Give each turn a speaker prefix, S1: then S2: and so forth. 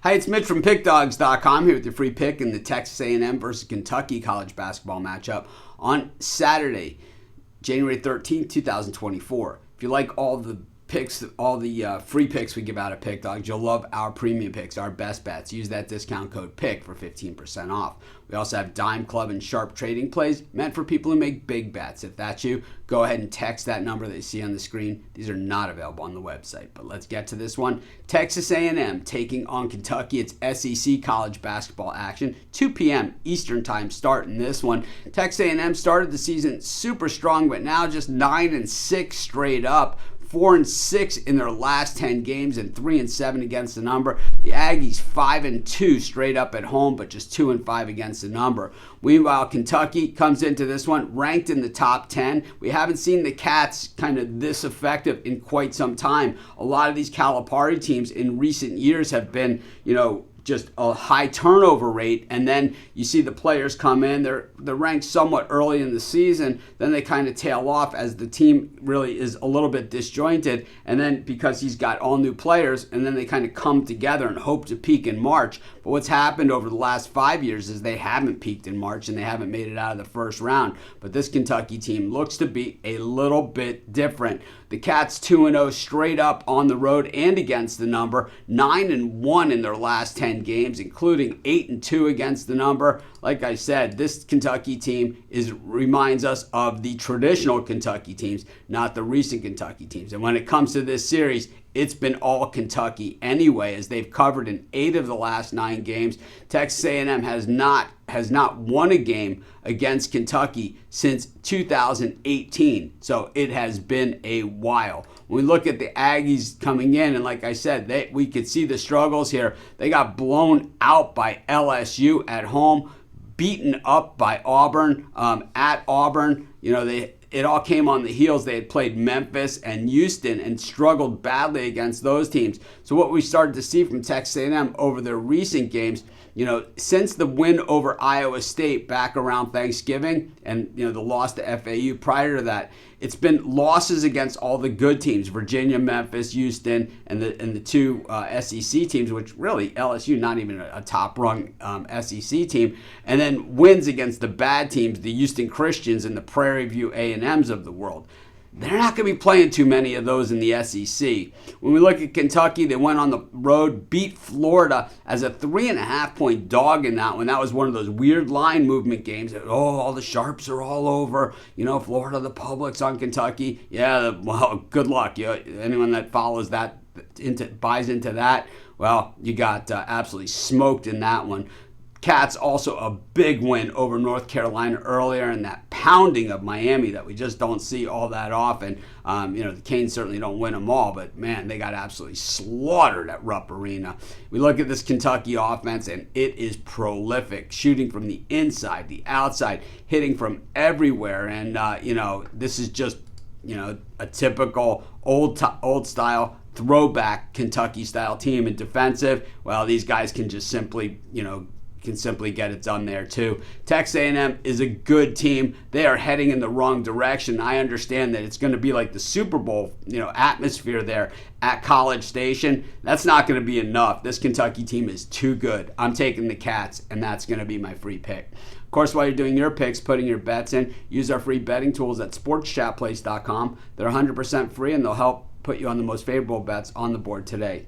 S1: Hi, it's Mitch from Pickdawgz.com here with your free pick in the Texas A&M versus Kentucky college basketball matchup on Saturday, January 13th, 2024. If you like all the picks, all the free picks we give out at Pickdawgz, you'll love our premium picks, our best bets. Use that discount code PICK for 15% off. We also have Dime Club and Sharp trading plays meant for people who make big bets. If that's you, go ahead and text that number that you see on the screen. These are not available on the website, but let's get to this one. Texas A&M taking on Kentucky. It's SEC college basketball action. 2 p.m. Eastern time start in this one. Texas A&M started the season super strong, but now just 9-6 straight up. 4-6 in their last 10 games and 3-7 against the number. The Aggies 5-2 straight up at home, but just 2-5 against the number. Meanwhile, Kentucky comes into this one ranked in the top 10. We haven't seen the Cats kind of this effective in quite some time. A lot of these Calipari teams in recent years have been, just a high turnover rate, and then you see the players come in, they're ranked somewhat early in the season, then they kind of tail off as the team really is a little bit disjointed, and then because he's got all new players, and then they kind of come together and hope to peak in March. But what's happened over the last 5 years is they haven't peaked in March and they haven't made it out of the first round. But this Kentucky team looks to be a little bit different. The Cats 2-0 straight up on the road and against the number, 9-1 in their last 10 games, including 8-2 against the number. Like I said, this Kentucky team reminds us of the traditional Kentucky teams, not the recent Kentucky teams. And when it comes to this series, it's been all Kentucky anyway, as they've covered in 8 of the last 9 games. Texas A&M has not won a game against Kentucky since 2018. So it has been a while. When we look at the Aggies coming in, and like I said, we could see the struggles here. They got blown out by LSU at home, beaten up by Auburn at Auburn. It all came on the heels. They had played Memphis and Houston and struggled badly against those teams. So what we started to see from Texas A&M over their recent games, since the win over Iowa State back around Thanksgiving and, the loss to FAU prior to that, it's been losses against all the good teams, Virginia, Memphis, Houston, and the 2 SEC teams, which really LSU, not even a top-rung SEC team, and then wins against the bad teams, the Houston Christians and the Prairie View A&Ms of the world. They're not going to be playing too many of those in the SEC. When we look at Kentucky, they went on the road, beat Florida as a 3.5-point dog in that one. That was one of those weird line movement games. All the sharps are all over. Florida, the public's on Kentucky. Yeah, well, good luck. Anyone that follows that, buys into that, well, you got absolutely smoked in that one. Cats also a big win over North Carolina earlier, and that pounding of Miami that we just don't see all that often. The Canes certainly don't win them all, but man, they got absolutely slaughtered at Rupp Arena. We look at this Kentucky offense, and it is prolific, shooting from the inside, the outside, hitting from everywhere, and this is just a typical old style throwback Kentucky style team. And defensive, well, these guys can just simply get it done there too. Texas A&M is a good team. They are heading in the wrong direction. I understand that it's going to be like the Super Bowl, atmosphere there at College Station. That's not going to be enough. This Kentucky team is too good. I'm taking the Cats, and that's going to be my free pick. Of course, while you're doing your picks, putting your bets in, use our free betting tools at sportschatplace.com. They're 100% free, and they'll help put you on the most favorable bets on the board today.